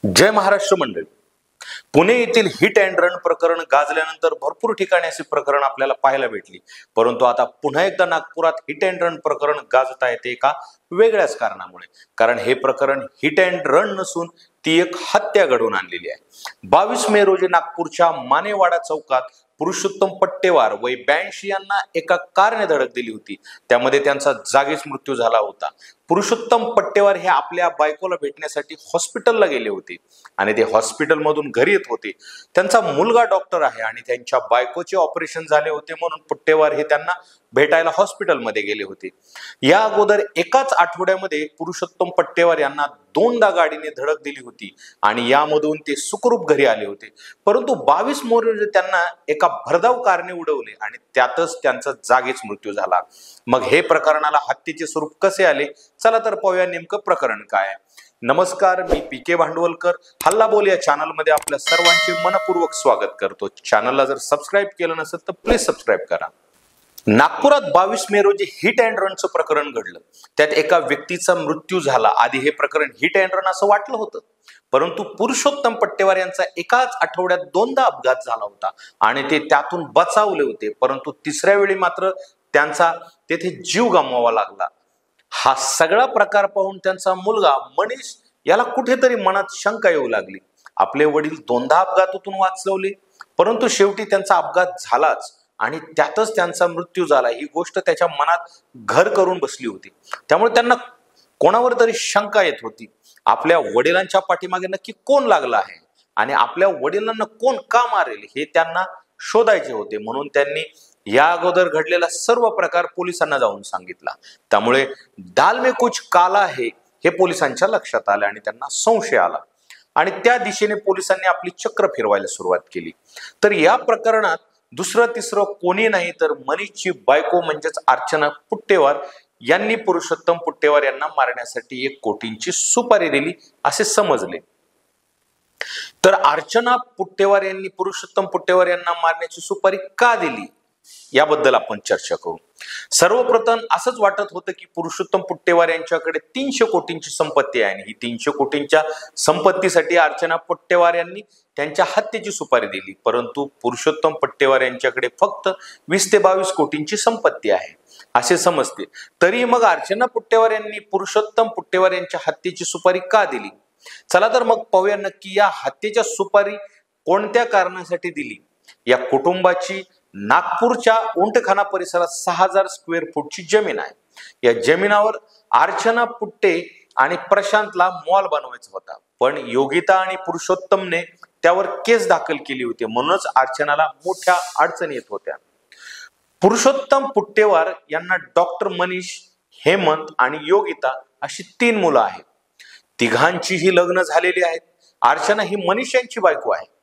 जय महाराष्ट्र मंडळी. पुणे येथील hit and run प्रकरण गाजल्यानंतर भरपूर ठिकाणी असे प्रकरण आपल्याला पाहायला भेटली, परंतु आता पुन्हा एकदा नागपुरात हिट अँड रन प्रकरण गाजत आहे ते एका वेगळ्याच कारणामुळे. कारण हे प्रकरण हिट अँड रन नसून ती एक हत्या घडवून आणलेली आहे. 22 मे रोजी नागपूरच्या मानेवाडा चौकात पुरुषोत्तम पट्टेवार वय 82 यांना एका कारने धडक दिली होती. त्यामध्ये त्यांचा जागीच मृत्यू झाला होता. पुरुषोत्तम पट्टेवार हे आपल्या बायकोला भेटण्यासाठी हॉस्पिटलला गेले होते आणि ते हॉस्पिटलमधून घरी येत होते. त्यांचा मुलगा डॉक्टर आहे आणि त्यांच्या बायकोचे ऑपरेशन झाले होते, म्हणून पट्टेवार हे त्यांना भेटायला हॉस्पिटलमध्ये गेले होते. या अगोदर एकाच आठवड्यामध्ये पुरुषोत्तम पट्टेवार यांना 2दा गाडीने धडक दिली होती आणि यामधून ते सुखरूप घरी आले होते. परंतु 22 मे रोजी त्यांना एका भरधाव कारने उडवले आणि त्यातच त्यांचा जागीच मृत्यू झाला. मग हे प्रकरणाला हत्येचे स्वरूप कसे आले, चला तर पाहूया नेमकं प्रकरण काय. नमस्कार, मी पीके भांडवलकर. हल्ला बोल या चॅनल मध्ये आपल्या सर्वांचे मनपूर्वक स्वागत करतो. चॅनलला जर सबस्क्राईब केलं नसेल तर प्लीज सबस्क्राईब करा. नागपुरात 22 मे रोजी हिट अँड रनचं प्रकरण घडलं. त्यात एका व्यक्तीचा मृत्यू झाला. आधी हे प्रकरण हिट अँड रन असं वाटलं होतं, परंतु पुरुषोत्तम पट्टेवार यांचा एकाच आठवड्यात 2दा अपघात झाला होता आणि ते त्यातून बचावले होते. परंतु तिसऱ्या वेळी मात्र त्यांचा तेथे जीव गमवावा लागला. हा सगळा प्रकार पाहून त्यांचा मुलगा मनीष याला कुठेतरी मनात शंका येऊ लागली. आपले वडील 2दा अपघातातून वाचवले, परंतु शेवटी त्यांचा अपघात झालाच आणि त्यातच त्यांचा मृत्यू झाला. ही गोष्ट त्याच्या मनात घर करून बसली होती. त्यामुळे त्यांना कोणावर तरी शंका येत होती. आपल्या वडिलांच्या पाठीमागे नक्की कोण लागला आहे आणि आपल्या वडिलांना कोण का मारेल हे त्यांना शोधायचे होते. म्हणून त्यांनी या अगोदर घडलेला सर्व प्रकार पोलिसांना जाऊन सांगितला. त्यामुळे दाल में कुछ काला है हे पोलिसांच्या लक्षात आले आणि त्यांना संशय आला आणि त्या दिशेने पोलिसांनी आपली चक्र फिरवायला सुरुवात केली. तर या प्रकरणात दुसरं तिसरं कोणी नाही तर मनीषची बायको म्हणजेच अर्चना पुट्टेवार यांनी पुरुषोत्तम पुट्टेवार यांना मारण्यासाठी 1 कोटींची सुपारी दिली असे समजले. तर अर्चना पुट्टेवार यांनी पुरुषोत्तम पुट्टेवार यांना मारण्याची सुपारी का दिली याबद्दल आपण चर्चा करू. सर्वप्रथम असंच वाटत होतं की पुरुषोत्तम पुट्टेवार यांच्याकडे 300 कोटींची संपत्ती आहे आणि ही 300 कोटींच्या संपत्तीसाठी अर्चना पुट्टेवार यांनी त्यांच्या हत्येची सुपारी दिली. परंतु पुरुषोत्तम पट्टेवार यांच्याकडे फक्त 20 ते 22 कोटींची संपत्ती आहे असे समजते. तरी मग अर्चना पुट्टेवार यांनी पुरुषोत्तम पुट्टेवार यांच्या हत्येची सुपारी का दिली? चला तर मग पाहूया नक्की या हत्येच्या सुपारी कोणत्या कारणासाठी दिली. या कुटुंबाची नागपूरच्या उंटखाना परिसरात 6000 स्क्वेअर फूटची जमीन आहे. या जमिनीवर अर्चना पुट्टे आणि प्रशांतला मॉल बनवायचा होता, पण योगिता आणि पुरुषोत्तमने त्यावर केस दाखल केली होती. म्हणूनच अर्चनाला मोठ्या अडचणी येत होत्या. पुरुषोत्तम पुट्टेवार यांना डॉक्टर मनीष, हेमंत आणि योगिता अशी 3 मुलं आहेत. तिघांचीही लग्न झालेली आहेत. अर्चना ही मनीष यांची बायको आहे.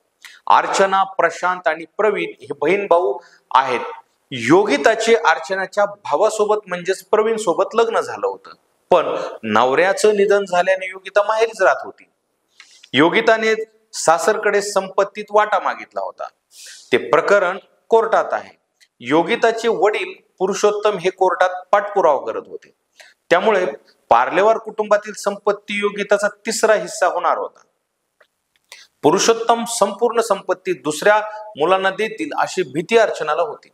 अर्चना, प्रशांत आणि प्रवीण हे बहीण भाऊ आहेत. योगिताचे अर्चनाच्या भावासोबत म्हणजेच प्रवीण सोबत लग्न झालं होतं, पण नवऱ्याचं निधन झाल्याने योगिता माहेरीच राहत होती. योगिताने सासरकडे संपत्तीत वाटा मागितला होता. ते प्रकरण कोर्टात आहे. योगिताचे वडील पुरुषोत्तम हे कोर्टात पाठपुरावा करत होते. त्यामुळे पार्लेवार कुटुंबातील संपत्ती योगिताचा 3रा हिस्सा होणार होता. पुरुषोत्तम संपूर्ण संपत्ती दुसऱ्या मुलांना देतील अशी भीती अर्चनाला होती.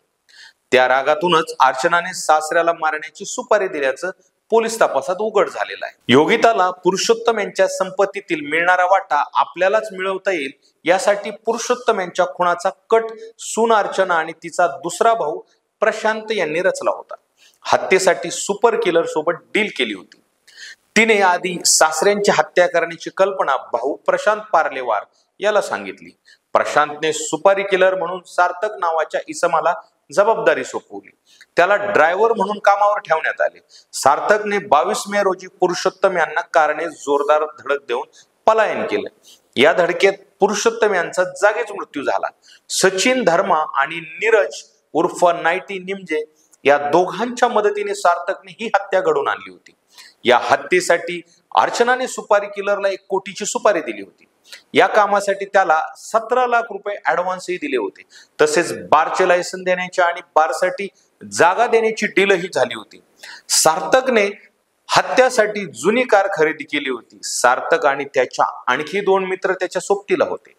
त्या रागातूनच अर्चनाने सासऱ्याला मारण्याची सुपारी दिल्याचं पोलीस तपासात उघड झालेलं आहे. योगिताला पुरुषोत्तम यांच्या संपत्तीतील मिळणारा वाटा आपल्यालाच मिळवता येईल यासाठी पुरुषोत्तम यांच्या खुनाचा कट सून अर्चना आणि तिचा दुसरा भाऊ प्रशांत यांनी रचला होता. हत्येसाठी सुपर किलर सोबत डील केली होती. तिने आधी सासऱ्यांची हत्या करण्याची कल्पना भाऊ प्रशांत पार्लेवार याला सांगितली. प्रशांतने सुपारी किलर म्हणून सार्थक नावाच्या इसमाला जबाबदारी सोपवली. त्याला ड्रायव्हर म्हणून कामावर ठेवण्यात आले. सार्थकने 22 मे रोजी पुरुषोत्तम यांना कारने जोरदार धडक देऊन पलायन केलं. या धडकेत पुरुषोत्तम यांचा जागीच मृत्यू झाला. सचिन धर्मा आणि नीरज उर्फ नाईटी निमजे या दोघांच्या मदतीने सार्थकने ही हत्या घडवून आणली होती. या हत्येसाठी अर्चनाने सुपारी किलरला 1 कोटीची सुपारी दिली होती. या कामासाठी त्याला 17 लाख रुपये ऍडव्हान्सही दिले होते. तसेच बारचे लायसन देण्याची आणि बारसाठी जागा देण्याची डीलही झाली होती. सार्थकने हत्यासाठी जुनी कार खरेदी केली होती. सार्थक आणि त्याच्या आणखी 2 मित्र त्याच्या सोबतीला होते.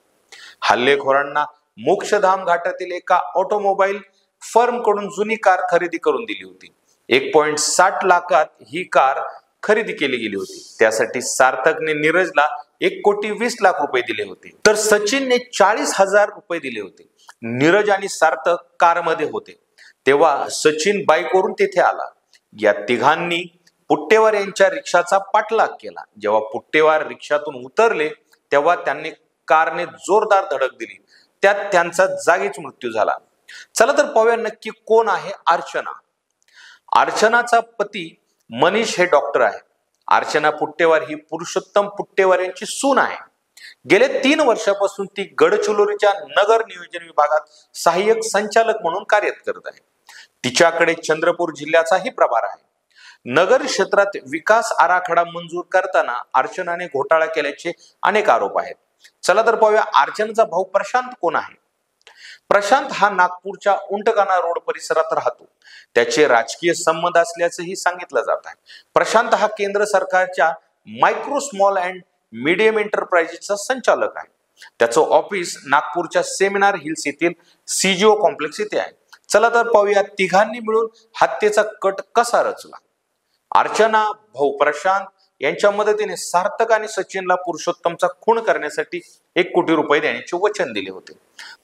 हल्लेखोरांना मोक्षधाम घाटातील एका ऑटोमोबाईल फर्म कडून जुनी कार खरेदी करून दिली होती. 1.60 लाखात ही कार खरेदी केली गेली होती. त्यासाठी सार्थकने नीरजला 1,20,00,000 रुपये दिले होते, तर सचिनने 40,000 रुपये दिले होते. नीरज आणि सार्थक कारमध्ये होते तेव्हा सचिन बाईकवरून तेथे आला. या तिघांनी पुट्टेवार यांच्या रिक्षाचा पाठलाग केला. जेव्हा पुट्टेवार रिक्षातून उतरले तेव्हा त्यांनी कारने जोरदार धडक दिली. त्यात त्यांचा जागीच मृत्यू झाला. चला तर पाहूया नक्की कोण आहे अर्चना. अर्चनाचा पती मनीष हे डॉक्टर आहे. अर्चना पुट्टेवार ही पुरुषोत्तम पुट्टेवार यांची सून आहे. गेले 3 वर्षापासून ती गडचिरोलीच्या नगर नियोजन विभागात सहाय्यक संचालक म्हणून कार्यरत करत आहे. तिच्याकडे चंद्रपूर जिल्ह्याचाही प्रभार आहे. नगर क्षेत्रात विकास आराखडा मंजूर करताना अर्चनाने घोटाळा केल्याचे अनेक आरोप आहेत. चला तर पाहूया अर्चनाचा भाऊ प्रशांत कोण आहे. प्रशांत हा नागपूरच्या उंटकाना रोड परिसरात राहतो. त्याचे राजकीय संबंध असल्याचंही सांगितलं जात आहे. प्रशांत हा केंद्र सरकारच्या मायक्रो स्मॉल अँड मीडियम एंटरप्राइजेसचा संचालक आहे. त्याचं ऑफिस नागपूरच्या सेमिनार हिल्स येथील सीजीओ कॉम्प्लेक्स येथे आहे. चला तर पाहूया तिघांनी मिळून हत्येचा कट कसा रचला. अर्चना, भाऊ प्रशांत यांच्या मदतीने सार्थक आणि सचिनला पुरुषोत्तमचा खून करण्यासाठी 1 कोटी रुपये देण्याचे वचन दिले होते.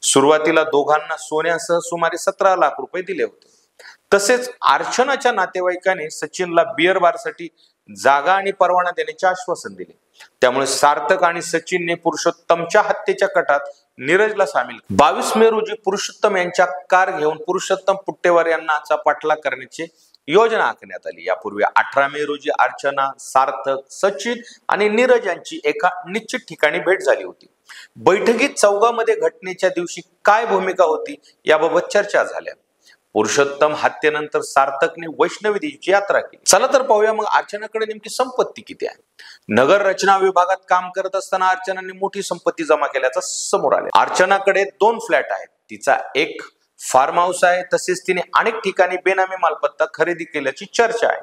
सुरुवातीला दोघांना सोन्यासह सुमारे 17 लाख रुपये दिले होते. तसेच अर्चनाच्या नातेवाईकाने सचिनला बिअर बारसाठी जागा आणि परवाना देण्याचे आश्वासन दिले. त्यामुळे सार्थक आणि सचिनने पुरुषोत्तमच्या हत्येच्या कटात नीरजला सामील. 22 मे रोजी पुरुषोत्तम यांच्या कार घेऊन पुरुषोत्तम पुट्टेवार यांना पाठलाग करण्याची योजना आखण्यात आली. यापूर्वी 18 मे रोजी अर्चना, सार्थक, सचिन आणि नीरज यांची एका निश्चित ठिकाणी भेट झाली होती. बैठकीत चौघांमध्ये घटनेच्या दिवशी काय भूमिका होती याबाबत चर्चा झाल्या. पुरुषोत्तम हत्येनंतर सार्थकने वैष्णवी देवीची यात्रा केली. चला तर पाहूया मग अर्चनाकडे नेमकी संपत्ती किती आहे. नगर रचना विभागात काम करत असताना अर्चनाने मोठी संपत्ती जमा केल्याचं समोर आले. अर्चनाकडे 2 फ्लॅट आहेत. तिचा एक फार्म हाऊस आहे. तसेच तिने अनेक ठिकाणी बेनामी मालमत्ता खरेदी केल्याची चर्चा आहे.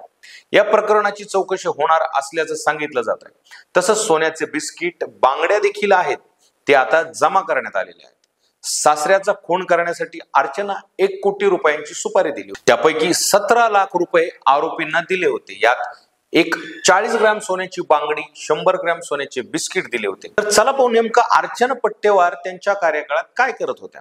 या प्रकरणाची चौकशी होणार असल्याचं सांगितलं जात आहे. तसंच सोन्याचे बिस्किट, बांगड्या देखील आहेत. ते आता जमा करण्यात आलेले आहेत. सासऱ्याचा खून करण्यासाठी अर्चना 1 कोटी रुपयांची सुपारी दिली. त्यापैकी 17 लाख रुपये आरोपींना दिले होते. यात एक 40 ग्रॅम सोन्याची बांगडी, 100 ग्रॅम सोन्याचे बिस्किट दिले होते. तर चला पाहू नेमका अर्चना पुट्टेवार त्यांच्या कार्यकाळात काय करत होत्या.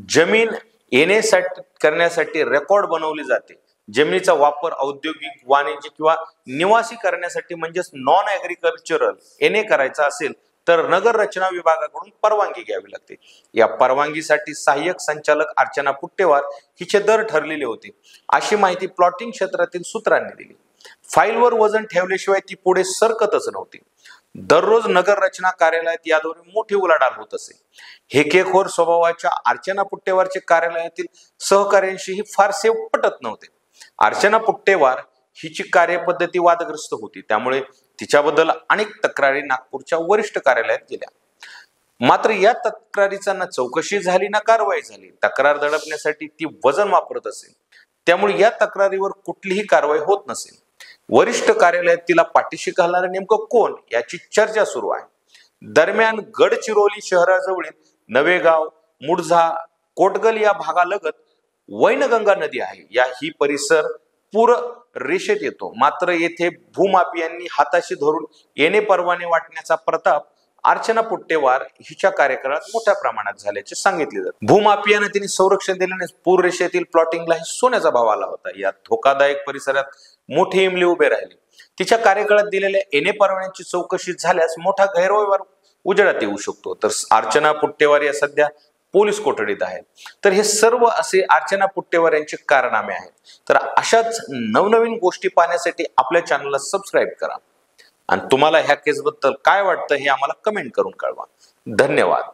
जमीन येण्यासाठी करण्यासाठी रेकॉर्ड बनवले जाते. जमिनीचा वापर औद्योगिक, वाणिज्य किंवा निवासी करण्यासाठी म्हणजेच नॉन ऍग्रिकल्चरल येणे करायचा असेल तर नगर रचना विभागाकडून परवानगी घ्यावी लागते. या परवानगीसाठी सहाय्यक संचालक अर्चना पुट्टेवार हिचे दर ठरलेले होते, अशी माहिती प्लॉटिंग क्षेत्रातील सूत्रांनी दिली. फाईलवर वजन ठेवल्याशिवाय ती पुढे सरकतच नव्हती. दररोज नगर रचना कार्यालयात याद्वारे मोठी उलाढाल होत असे. हेकेखोर स्वभावाच्या अर्चना पुट्टेवारचे कार्यालयातील सहकार्यांशीही फारसे पटत नव्हते. अर्चना पुट्टेवार हिची कार्यपद्धती वादग्रस्त होती. त्यामुळे तिच्याबद्दल अनेक तक्रारी नागपूरच्या वरिष्ठ कार्यालयात गेल्या. मात्र या तक्रारीचा ना चौकशी झाली ना कारवाई झाली. तक्रार दडपण्यासाठी ती वजन वापरत असेल. त्यामुळे या तक्रारीवर कुठलीही कारवाई होत नसेल. वरिष्ठ कार्यालयात तिला पाठीशी घालणारे नेमकं कोण याची चर्चा सुरू आहे. दरम्यान गडचिरोली शहराजवळील नवेगाव, मुडझा, कोटगल या भागालगत वैनगंगा नदी आहे. ही परिसर पूर रेषेत येतो. मात्र येथे भूमाफियांनी हाताशी धरून येणे परवाने वाटण्याचा प्रताप अर्चना पुट्टेवार हिच्या कार्यकाळात मोठ्या प्रमाणात झाल्याचे सांगितले जाते. भूमाफियांना तिने संरक्षण दिल्याने पूर रेषेतील प्लॉटिंगलाही सोन्याचा भाव आला होता. या धोकादायक परिसरात मोठे इमले उभे राहिले. तिच्या कार्यकाळात दिलेल्या येणे परवान्यांची चौकशी झाल्यास मोठा गैरव्यवहार उजेडात येऊ शकतो. तर अर्चना पुट्टेवार या सध्या पोलीस कोठडीत आहेत. तर हे सर्व असे अर्चना पुट्टेवार यांचे कारनामे आहेत. तर अशाच नवनवीन गोष्टी पाहण्यासाठी आपल्या चॅनलला सबस्क्राईब करा आणि तुम्हाला ह्या केसबद्दल काय वाटतं हे आम्हाला कमेंट करून कळवा. धन्यवाद.